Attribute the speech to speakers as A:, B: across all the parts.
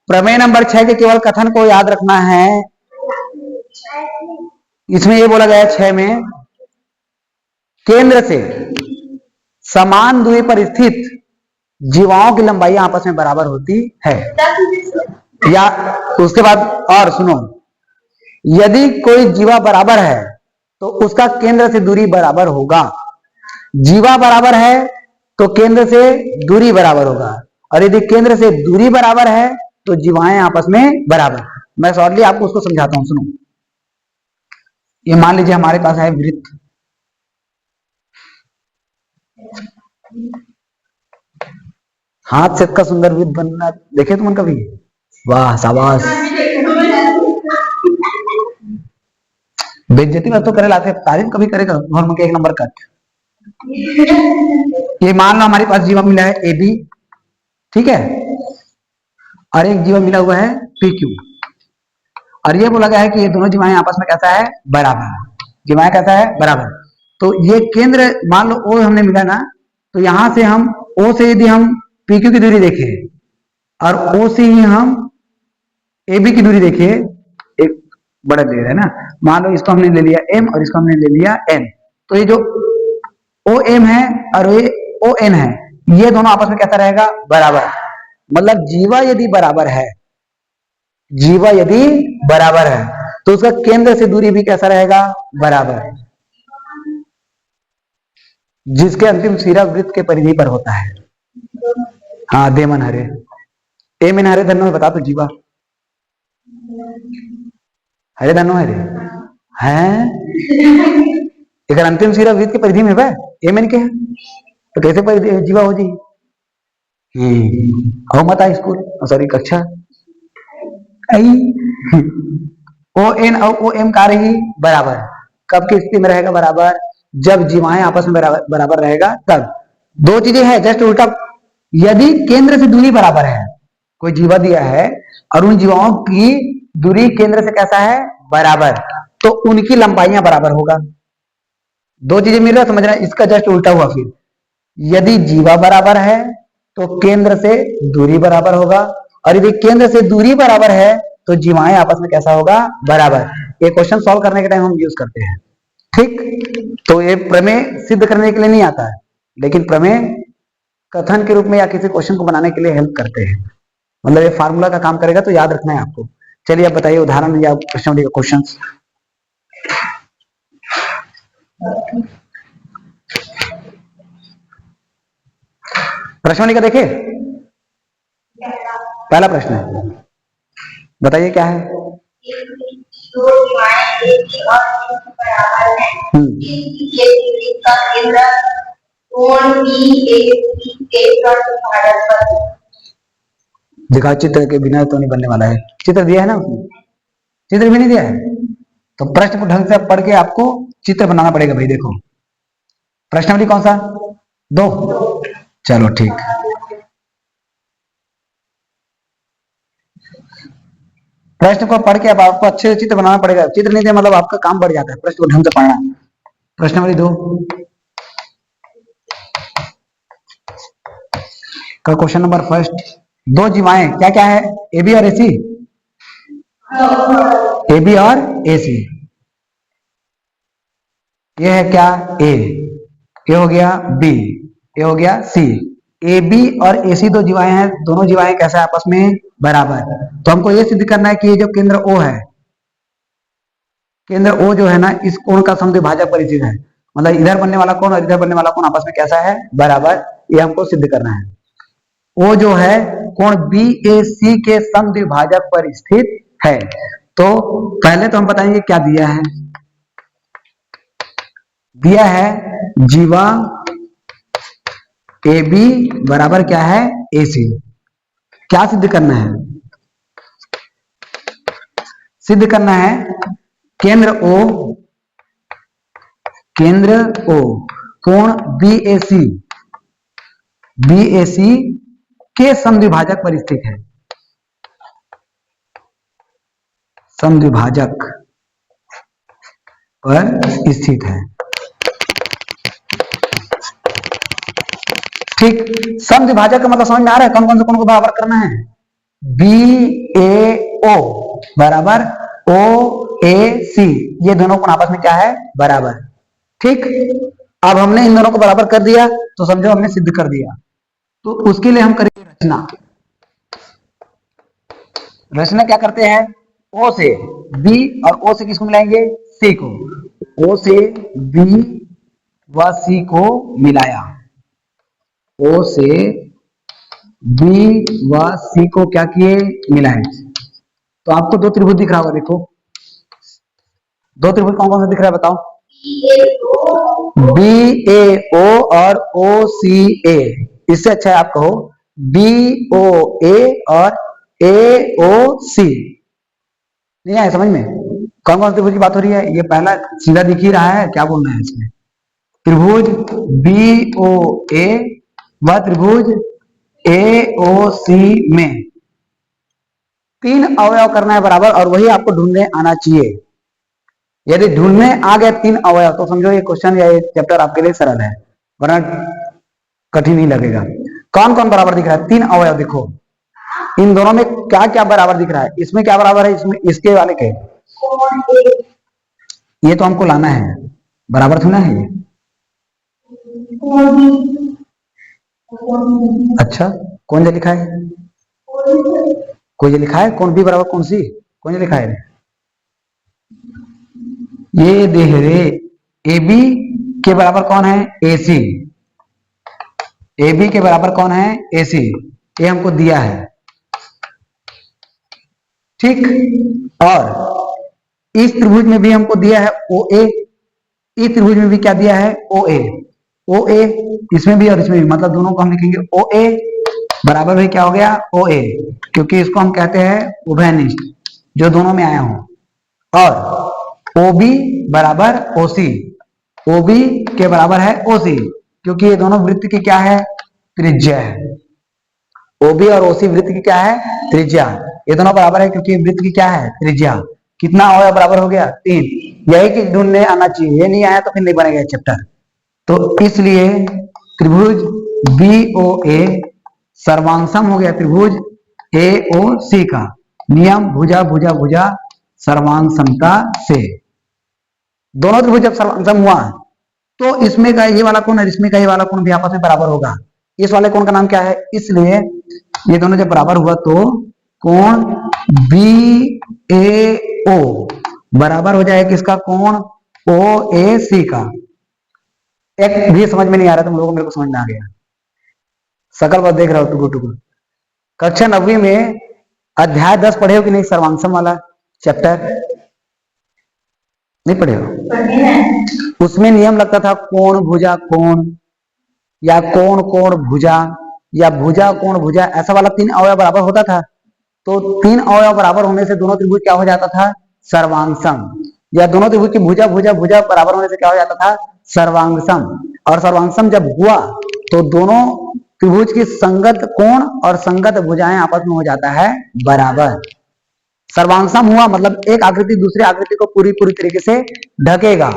A: प्रमेय नंबर 6 के केवल कथन को याद रखना है। इसमें ये बोला गया है 6 में, केंद्र से समान दूरी पर स्थित जीवाओं की लंबाई आपस में बराबर होती है। या उसके बाद और सुनो, यदि कोई जीवा बराबर है तो उसका केंद्र से दूरी बराबर होगा। जीवा बराबर है तो केंद्र से दूरी बराबर होगा, और यदि केंद्र से दूरी बराबर है तो जीवाएं आपस में बराबर। मैं शॉर्टली आपको उसको समझाता हूं, सुनो। ये मान लीजिए हमारे पास है वृत्त, हाथ से इतना सुंदर वृत्त बनना देखे तुमने कभी? वाह शाबाश। बेइज्जती बात तो करे लाते, तारीफ कभी करेगा घर में, 1 नंबर कट। ये मान लो हमारे पास जीवा मिला है ए बी, ठीक है, और एक जीवा मिला हुआ है पी क्यू, और ये बोला गया है कि ये दोनों जीवाएं आपस में कैसा है? बराबर। जीवाएं कैसा है? बराबर। तो ये केंद्र मान लो ओ हमने मिला ना, तो यहां से हम ओ से यदि हम पी क्यू की दूरी देखें और ओ से ही हम ए बी की दूरी देखिए, एक बड़ा दे रहा है ना, मान लो इसको हमने ले लिया m और इसको हमने ले लिया n, तो ये जो ओ एम है और ये ओ एन है, ये दोनों आपस में कैसा रहेगा? बराबर। मतलब जीवा यदि बराबर है, जीवा यदि बराबर है तो उसका केंद्र से दूरी भी कैसा रहेगा? बराबर, जिसके अंतिम सिरा वृत्त के परिधि पर होता है। हाँ, दे मन हरे, ए मन हरे धनो बता तो जीवा हरे धनो हरे हैं, एक अंतिम सिरा वृत्त की परिधि में है, ए मन के है तो कैसे परिधि जीवा हो जी? आओ मत आ स्कूल, सॉरी कक्षा। ओ एन और ओ एम का रही बराबर, कब की स्थिति में रहेगा बराबर? जब जीवाएं आपस में बराबर रहेगा तब। दो चीजें हैं जस्ट उल्टा, यदि केंद्र से दूरी बराबर है, कोई जीवा दिया है और उन जीवाओं की दूरी केंद्र से कैसा है? बराबर, तो उनकी लंबाइयां बराबर होगा। दो चीजें मिल रहा है, समझ रहे हैं? इसका जस्ट उल्टा हुआ फिर, यदि जीवा बराबर है तो केंद्र से दूरी बराबर होगा, और यदि केंद्र से दूरी बराबर है तो जीवाएं आपस में कैसा होगा? बराबर। ये क्वेश्चन सॉल्व करने के टाइम हम यूज करते हैं, ठीक? तो ये प्रमेय सिद्ध करने के लिए नहीं आता है, लेकिन प्रमेय कथन के रूप में या किसी क्वेश्चन को बनाने के लिए हेल्प करते हैं। मतलब ये फार्मूला का काम करेगा, तो याद रखना है आपको। चलिए अब बताइए उदाहरण या प्रश्न का क्वेश्चन। प्रश्न का देखे, पहला प्रश्न है, बताइए क्या है? दो जीवाएं एक की और एक बराबर हैं, इसका केंद्र कोण BAC के समद्विभाजक पर। दिखाओ चित्र के बिना तो नहीं बनने वाला है। चित्र दिया है ना उसमें? चित्र भी नहीं दिया है तो प्रश्न को ढंग से पढ़ के आपको चित्र बनाना पड़ेगा भाई। देखो प्रश्नावली कौन सा? 2। चलो ठीक, प्रश्न को पढ़ के अब आपको अच्छे से चित्र बनाना पड़ेगा। चित्र नहीं दिया मतलब आपका काम बढ़ जाता है, प्रश्न को ढंग से पढ़ना। प्रश्नावली 2 का क्वेश्चन नंबर फर्स्ट, दो जीवाएं क्या क्या है? ए बी और एसी, ए बी और एसी। ये है क्या? ए, ये हो गया बी, ये हो गया सी। ए बी और एसी दो जीवाएं हैं, दोनों जीवाएं कैसे आपस में? बराबर। तो हमको ये सिद्ध करना है कि ये जो केंद्र O है, केंद्र O जो है ना, इस कोण का समद्विभाजक पर स्थित है। मतलब इधर बनने वाला कोण और इधर बनने वाला कोण आपस में कैसा है? बराबर। ये हमको सिद्ध करना है। O जो है कोण BAC के समद्विभाजक पर स्थित है। तो पहले तो हम बताएंगे क्या दिया है। दिया है जीवा AB बराबर क्या है? AC। क्या सिद्ध करना है? सिद्ध करना है केंद्र O कोण BAC के समद्विभाजक पर स्थित है। समद्विभाजक पर स्थित है, ठीक। समद्विभाजक का मतलब समझ में आ रहा है? कौन कौन से कोण को बराबर करना है? बी ए ओ बराबर ओ ए सी, ये दोनों कोण आपस में क्या है, बराबर। ठीक, अब हमने इन दोनों को बराबर कर दिया तो समझो हमने सिद्ध कर दिया। तो उसके लिए हम करेंगे रचना। रचना क्या करते हैं, ओ से बी और ओ से किसको मिलाएंगे, सी को। ओ से बी व सी को मिलाया, ओ से बी व सी को क्या किए, मिलाए। तो आपको दो त्रिभुज दिख रहा होगा, देखो दो त्रिभुज कौन कौन सा दिख रहा है बताओ, बी ए ओ और ओ सी ए। इससे अच्छा है आप कहो बी ओ ए और ए ओ सी। नहीं आया समझ में, कौन कौन त्रिभुज की बात हो रही है, ये पहला सीधा दिख ही रहा है, क्या बोलना है इसमें। त्रिभुज बी ओ ए व त्रिभुज ए ओ सी में 3 अवयव करना है बराबर, और वही आपको ढूंढने आना चाहिए। यदि ढूंढने आ गए 3 अवयव तो समझो ये क्वेश्चन या ये चैप्टर आपके लिए सरल है, वरना कठिन ही लगेगा। कौन कौन बराबर दिख रहा है, 3 अवयव देखो, इन दोनों में क्या क्या बराबर दिख रहा है, इसमें क्या बराबर है, इसमें इसके वाले के, ये तो हमको लाना है, बराबर थोड़ा है ये। अच्छा कौन सा लिखा है, कोई जो लिखा है, कौन बी बराबर कौन सी, कौन सा लिखा है, ये देख रे, ए बी के बराबर कौन है, ए सी, ए बी के बराबर कौन है, ए सी, ये हमको दिया है। ठीक, और इस त्रिभुज में भी हमको दिया है ओ ए, इस त्रिभुज में भी क्या दिया है, ओ ए, ओ ए इसमें भी और इसमें भी, मतलब दोनों को हम लिखेंगे ओ ए बराबर भी क्या हो गया, ओ ए, क्योंकि इसको हम कहते हैं उभयनिष्ठ, जो दोनों में आया हो। और ओ बी बराबर ओ सी, ओ बी के बराबर है ओ सी, क्योंकि ये दोनों वृत्त की क्या है, त्रिज्या है। ओबी और ओसी वृत्त की क्या है, त्रिज्या, ये दोनों बराबर है क्योंकि वृत्त की क्या है, त्रिज्या। कितना अवयव बराबर हो गया, 3, यही कि ढूंढने आना चाहिए, ये नहीं आया तो फिर नहीं बनेगा चैप्टर। तो इसलिए त्रिभुज बी ओ ए सर्वांशम हो गया त्रिभुज ए ओ सी का, नियम भुजा भुजा भुजा सर्वांग समता से। दोनों त्रिभुज जब सर्वांशम हुआ तो इसमें का ये वाला कोण और इसमें का ये वाला कोण भी आपस में बराबर होगा। इस वाले कोण का नाम क्या है, इसलिए ये दोनों जब बराबर हुआ तो कोण बी ए ओ बराबर हो जाएगा किसका, कोण ओ ए सी का। एक भी समझ में नहीं आ रहा तुम लोगों को, मेरे को समझ में आ गया, सकल बात देख रहा हो टुकुर टुकुर। कक्षा 9वीं में अध्याय 10 पढ़े हो कि नहीं, सर्वांशम वाला चैप्टर नहीं पढ़े हो, उसमें नियम लगता था कोण भुजा कोण, या कोण कोण भुजा, या भुजा कोण भुजा, ऐसा वाला 3 अवयव बराबर होता था। तो 3 अवयव बराबर होने से दोनों त्रिभुज क्या हो जाता था, सर्वांशम, या दोनों त्रिभुज की भुजा भुजा भुजा बराबर होने से क्या हो जाता था, सर्वांगसम। और सर्वांगसम जब हुआ तो दोनों त्रिभुज की संगत कोण और संगत भुजाएं आपस में हो जाता है बराबर। सर्वांशम हुआ मतलब एक आकृति दूसरी आकृति को पूरी पूरी तरीके से ढकेगा,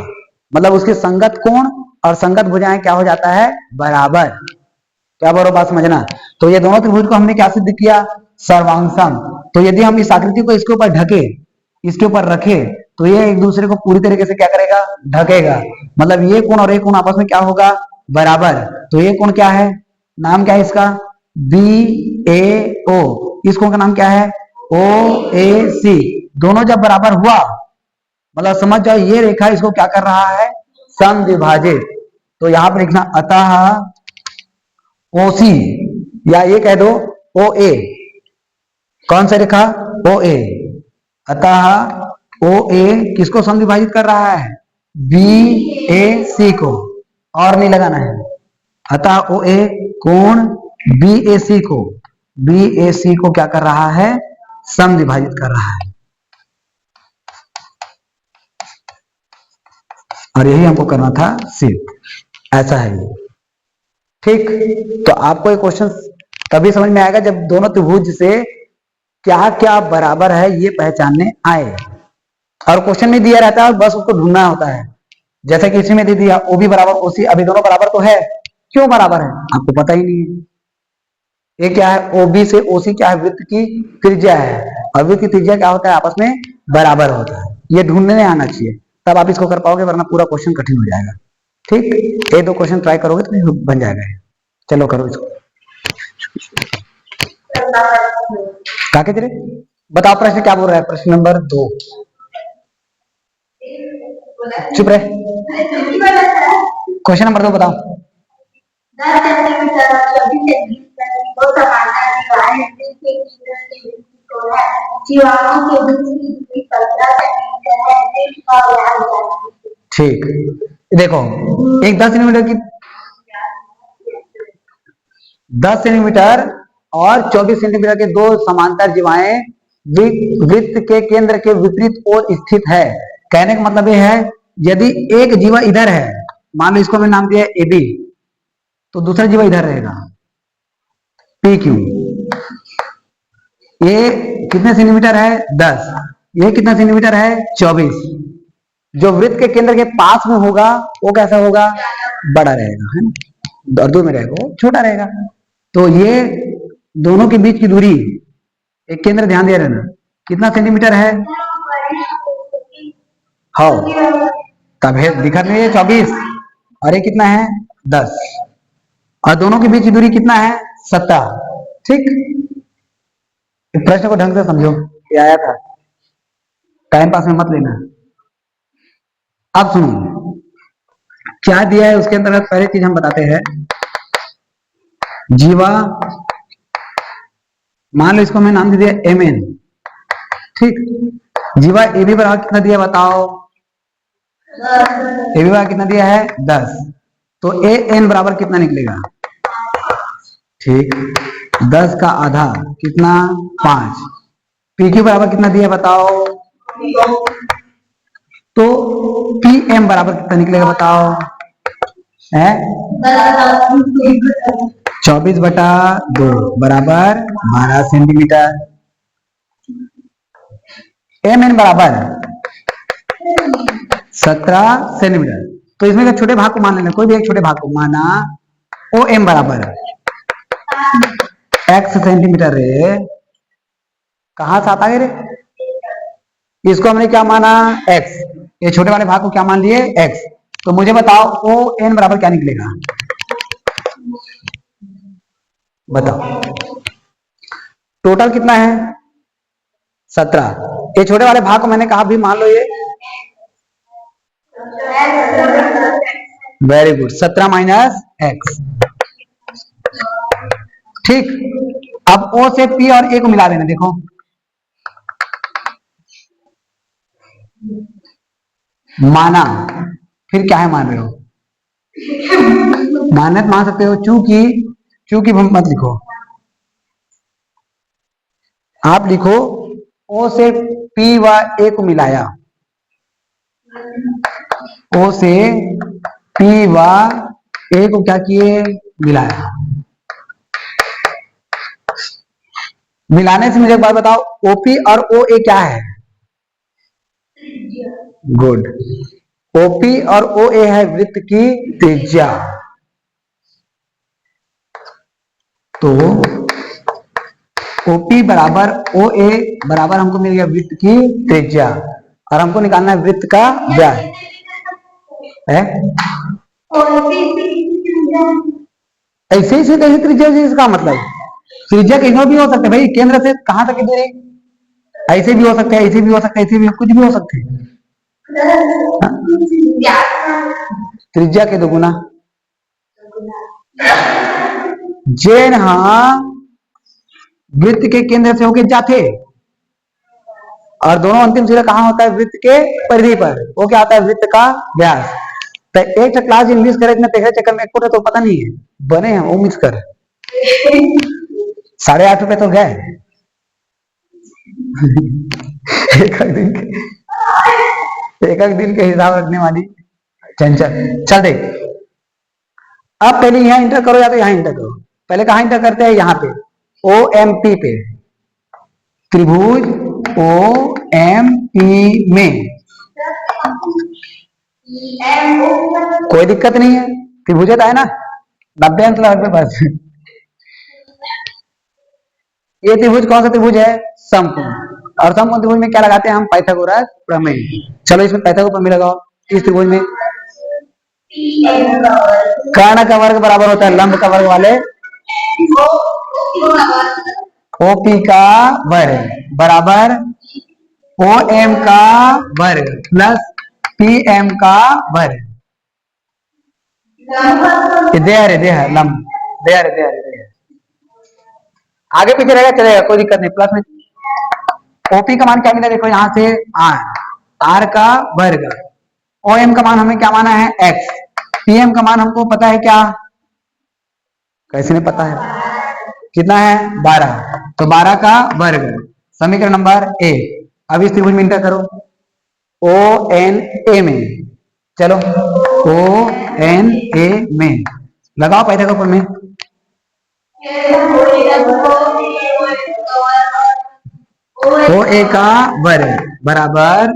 A: मतलब उसकी संगत कोण और संगत भुजाएं क्या हो जाता है, बराबर। क्या बराबर बात समझना। तो ये दोनों त्रिभुज को हमने क्या सिद्ध किया, सर्वांशम। तो यदि हम इस आकृति को इसके ऊपर ढके, इसके ऊपर रखे, तो ये एक दूसरे को पूरी तरीके से क्या करेगा, ढकेगा, मतलब ये कोण और ये कोण आपस में क्या होगा, बराबर। तो ये कोण क्या है, नाम क्या है इसका, बी ए ओ, इस कोण का नाम क्या है, ओ ए सी। दोनों जब बराबर हुआ मतलब समझ जाओ ये रेखा इसको क्या कर रहा है, समविभाजित। तो यहां पर लिखना अतः ओ सी, या ये कह दो ओ ए, कौन सा रेखा, ओ ए, अतः ओ ए किसको समविभाजित कर रहा है, बी ए सी को, और नहीं लगाना है। अतः ओ ए कोण बी ए सी को, बी ए सी को क्या कर रहा है, समविभाजित कर रहा है। और यही हमको करना था सिर्फ, ऐसा है ये। ठीक, तो आपको ये क्वेश्चन तभी समझ में आएगा जब दोनों त्रिभुज से क्या क्या बराबर है ये पहचानने आए। और क्वेश्चन में दिया रहता है बस उसको ढूंढना होता है। जैसे कि इसी में दे दिया ओ बी बराबर ओ सी, अभी दोनों बराबर तो है, क्यों बराबर है आपको पता ही नहीं है। ये क्या है, ओबी से ओसी क्या है, वृत्त की त्रिज्या है, और वृत्त की त्रिज्या क्या होता है, आपस में बराबर होता है। ये ढूंढने आना चाहिए, तब आप इसको कर पाओगे, वरना पूरा क्वेश्चन कठिन हो जाएगा। ठीक, एक दो क्वेश्चन ट्राई करोगे तो बन जाएगा। चलो करो इसको। काके तेरे बताओ, प्रश्न क्या बोल रहा है, प्रश्न नंबर 2। चुप रहे, क्वेश्चन नंबर 2 बताओ। 10 सेंटीमीटर और 24 सेंटीमीटर के बीच के दूरी को है, जीवाणुओं के बीच की दूरी 15 सेंटीमीटर है। ठीक, देखो एक 10 सेंटीमीटर और 24 सेंटीमीटर के दो समांतर जीवाएं वृत्त के केंद्र के विपरीत ओर स्थित है। कहने का मतलब यह है, यदि एक जीवा इधर है, मान लो इसको मैंने नाम दिया ए बी, तो दूसरा जीवा इधर रहेगा पी क्यू। ये कितने सेंटीमीटर है, 10। ये कितना सेंटीमीटर है, 24। जो वृत्त के केंद्र के पास में होगा वो कैसा होगा, बड़ा रहेगा, है ना, और दूर में रहेगा वो छोटा रहेगा। तो ये दोनों के बीच की दूरी, एक केंद्र ध्यान दे रहना, कितना सेंटीमीटर है, हाँ तब है दिखा नहीं है 24, और ये कितना है 10, और दोनों के बीच की दूरी कितना है 17। ठीक, प्रश्न को ढंग से समझो, ये आया था, टाइम पास में मत लेना। अब सुनो क्या दिया है उसके अंतर्गत, पहले चीज हम बताते हैं। जीवा, मान लो इसको मैं नाम दे दिया एम एन। ठीक, जीवा ए बी बराबर कितना दिया बताओ, ए बी बराबर कितना दिया है 10, तो ए एन बराबर कितना निकलेगा, ठीक 10 का आधा कितना 5। पी क्यू बराबर कितना दिया बताओ, तो पी एम बराबर कितना निकलेगा बताओ, है 24/2 बराबर 12 सेंटीमीटर। एम एन बराबर 17 सेंटीमीटर। तो इसमें का छोटे भाग को मान लेना, कोई भी एक छोटे भाग को माना, ओ एम बराबर x सेंटीमीटर रे, कहां से आता है रे, इसको हमने क्या माना x, ये छोटे वाले भाग को क्या मान लिए x। तो मुझे बताओ ओ एन बराबर क्या निकलेगा, बताओ टोटल कितना है 17। ये छोटे वाले भाग को मैंने कहा भी मान लो ये, वेरी गुड, 17 माइनस एक्स। ठीक, अब ओ से पी और ए को मिला देना, देखो माना, फिर क्या है मान रहे हो, मानत मान सकते हो, चूंकि चूंकि मत लिखो, आप लिखो ओ से पी व ए को मिलाया, ओ से पी व ए को क्या किए मिलाया। मिलाने से मुझे एक बात बताओ, ओपी और ओ ए क्या है, गुड, ओपी और ओ ए है वृत्त की त्रिज्या। तो ओपी बराबर ओ ए बराबर हमको मिल गया वृत्त की त्रिज्या, और हमको निकालना है वृत्त का व्यास है। ऐसे ही सीधे त्रिज्या से इसका मतलब, त्रिज्या कहीं भी हो सकता है भाई, केंद्र से कहां तक की दूरी, ऐसे भी हो सकता है, ऐसे भी हो सकता है, ऐसे भी कुछ भी हो सकते हैं। त्रिज्या के दोगुना जेन हाँ वृत्त के केंद्र से होके जाते, और दोनों अंतिम सिरा कहां होता है, वृत्त के परिधि पर, वो क्या आता है वृत्त का व्यास। तो एक क्लास इंग्लिश करे इतना तेरे चक्कर में एक तो पता नहीं है बने हैं वो मिस कर 8.5 रुपए तो गए एक एक दिन के हिसाब रखने वाली चंचल। चल देख, अब पहले यहां इंटर करो या तो यहां इंटर करो, पहले कहां इंटर करते हैं, यहां पे ओ एम पी पे, त्रिभुज ओ एम पी में कोई दिक्कत नहीं है, त्रिभुज है ना 90 अंक लगभग बस। ये त्रिभुज कौन सा त्रिभुज है? समकोण। और समकोण त्रिभुज में क्या लगाते हैं हम? पाइथागोरस प्रमेय। चलो इसमें पाइथागोरस प्रमेय लगाओ। इस त्रिभुज में कर्ण का वर्ग बराबर होता है लंब का वर्ग वाले ओपी का वर्ग बराबर ओ एम का वर्ग प्लस पी एम का वर्ग। दे है लंब दे आगे पीछे रहेगा चलेगा, कोई दिक्कत नहीं। प्लस में ओपी का मान क्या मिला? देखो यहां से आर का वर्ग, ओ एम का मान हमें क्या माना है? एक्स। पीएम का मान हमको पता है क्या? कैसे नहीं पता है? कितना है? 12। तो 12 का वर्ग समीकरण नंबर ए। अब इस त्रिभुज में इंटर करो ओ एन ए में। चलो ओ एन ए में लगाओ पाइथागोरस में। ओ ए का वर्ग बराबर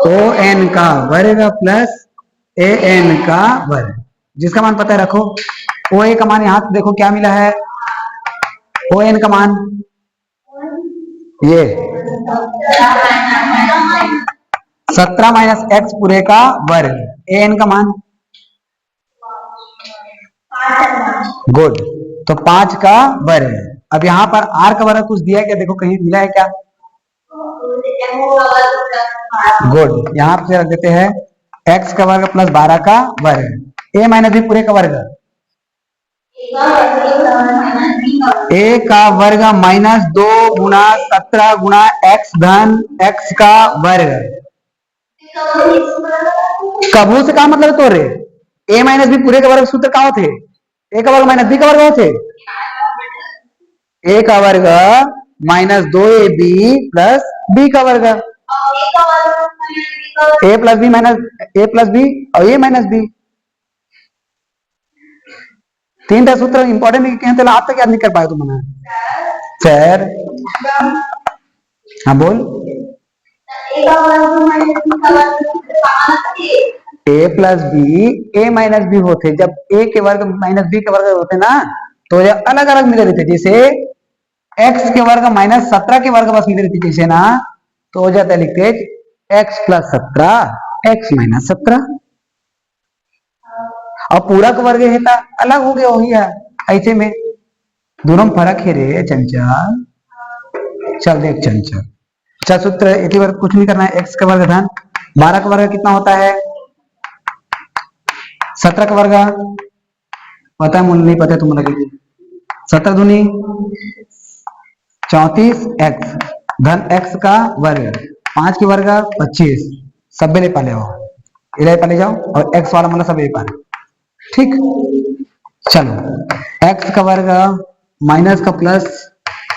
A: ओ एन का वर्ग प्लस ए एन का वर्ग, जिसका मान पता है रखो। ओ ए का मान यहां से देखो क्या मिला है? ओ एन का मान ये 17 माइनस एक्स पूरे का वर्ग, ए एन का मान गुड तो 5 का वर्ग। अब यहाँ पर आर का वर्ग कुछ दिया क्या? देखो कहीं मिला है क्या? गुड, यहाँ से रख देते हैं एक्स का वर्ग प्लस 12 का वर्ग, ए माइनस बी पूरे का वर्ग, ए का वर्ग माइनस 2 गुना 17 गुना एक्स धन एक्स का वर्ग। कबू से क्या मतलब तो रे? ए माइनस बी पूरे का वर्ग सूत्र क्या होते? ए का वर्ग माइनस बी का वर्ग होते। ए का वर्ग माइनस 2ab प्लस बी का वर्ग, ए प्लस बी माइनस ए प्लस बी और ए माइनस बी। 3 सूत्र इंपॉर्टेंट है, आप तक याद नहीं कर पाए तुम मना सर। हाँ बोल। ए प्लस बी ए माइनस बी होते, जब ए के वर्ग माइनस बी के वर्ग होते ना तो ये अलग अलग मिले रहते। जैसे एक्स के वर्ग माइनस 17 के वर्ग बस मिले रहती जैसे ना, तो हो जाता है लिखते एक्स प्लस 17 एक्स माइनस 17 और पूरा का वर्ग है था अलग हो गया वही है। ऐसे में दोनों में फर्क है रे चंचल। चल देख चंचल, अच्छा सूत्र इसी वर्ग कुछ नहीं करना है। एक्स का वर्ग धन 12 का वर्ग कितना होता है? 17 का वर्ग पता है? मूल्य नहीं पता है तुम लगे। 17 दूनी 34 एक्स धन एक्स का वर्ग 5 के वर्ग 25 सब ले पा ले इधर पा ले जाओ और एक्स वाला मतलब सब ले पा। ठीक, चलो एक्स का वर्ग माइनस का प्लस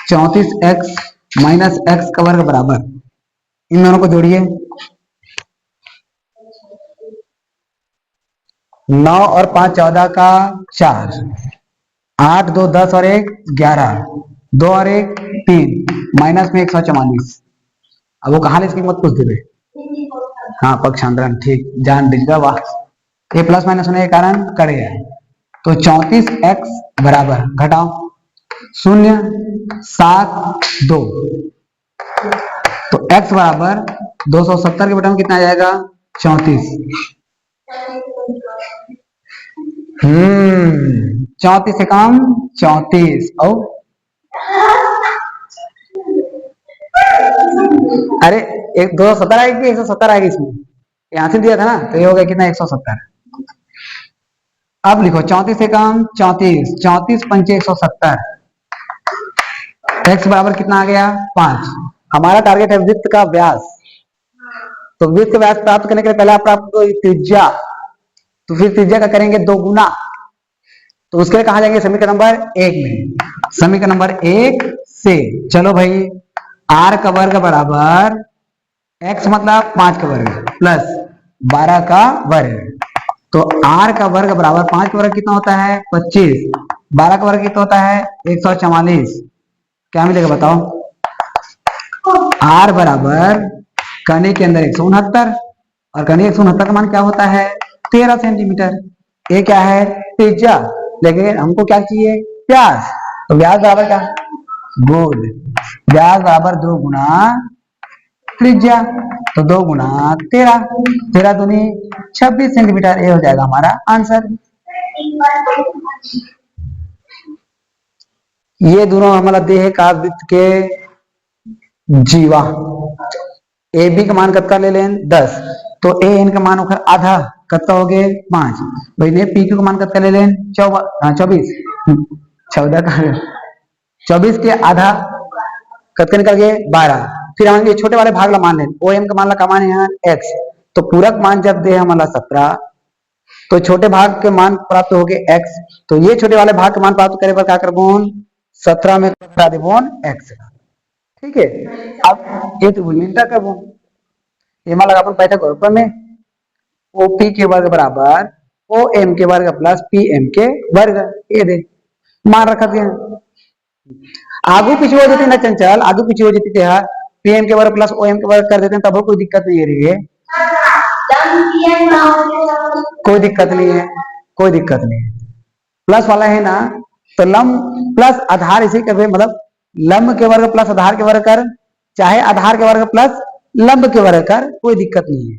A: 34 एक्स माइनस एक्स का वर्ग बराबर, इन दोनों को जोड़िए 9 और 5 14 का 4, 8 2 10 और 1 11, 2 और 1 3 माइनस में 144। अब वो कहा इसकी मत पूछ दे। हाँ पक्षांतरण, ठीक जान दिखा वाह। ये प्लस माइनस होने के कारण करे है। तो 34 एक्स बराबर घटाओ 0 7 2, तो x बराबर 270 के बटे में कितना आ जाएगा? 34। 34 से कम 34 और अरे एक 270 आएगी 170 आएगी इसमें, यहां से दिया था ना तो ये हो गया कितना 170। अब लिखो 34 से कम 34, 34 पंचे 170, x बराबर कितना आ गया 5। हमारा टारगेट है वृत्त का व्यास, तो वृत्त का व्यास प्राप्त करने के लिए पहले आप प्राप्त करो त्रिज्या, तो फिर त्रिज्या का करेंगे 2 गुना, तो उसके लिए कहा जाएंगे समीकरण नंबर 1 में। समीकरण नंबर 1 से चलो भाई r का वर्ग बराबर x मतलब 5 का वर्ग प्लस 12 का वर्ग, तो r का वर्ग बराबर 5 का वर्ग कितना होता है 25, 12 का वर्ग कितना होता है 144। क्या मिलेगा बताओ? r बराबर कणी के अंदर 169 और कणी 169 का मान क्या होता है 13 सेंटीमीटर। ये क्या है त्रिज्या, लेकिन हमको क्या चाहिए व्यास, तो व्यास बराबर क्या गुड। व्यास बराबर 2 गुना त्रिज्या, तो 2 गुना 13, 13 दूनी 26 सेंटीमीटर, ये हो जाएगा हमारा आंसर। ये दोनों हमारा देह काव्य वृत्त के जीवा। ए बी का मान कत्ता ले लें 10, तो ए एन का मान होकर आधा कत्ता हो गए 5, भाई ने पी क्यू का मान कत्ता ले लें 24, 14 का 24 के आधा कत्ते निकल गए 12। फिर हम ये छोटे वाले भाग ला मान लें, ओ एम का मान ला का मान है x, तो पूरक मान जब दे हमारा 17, तो छोटे भाग के मान प्राप्त हो गए x, तो ये छोटे वाले भाग के मान प्राप्त करे पर क्या करबो 17 में घटा देबो x, ठीक है। अब ये तो मिलता करबो, ये मान लगा अपन पाइथागोरस में ओ पी के वर्ग बराबर ओ एम के वर्ग प्लस पी एम के वर्ग, ये दे मान रखा दिया। आगू पीछे हो जाती ना चंचल, आगू पीछे हो जाती है पी एम के वर्ग प्लस ओ एम के वर्ग कर देते हैं, तब कोई दिक्कत नहीं है रही है, कोई दिक्कत नहीं है, कोई दिक्कत नहीं है। प्लस वाला है ना, तो लंब प्लस आधार इसे कर, मतलब लंब के वर्ग प्लस आधार के वर्ग कर, चाहे आधार के वर्ग प्लस लंब के वर्ग कर, कोई दिक्कत नहीं है।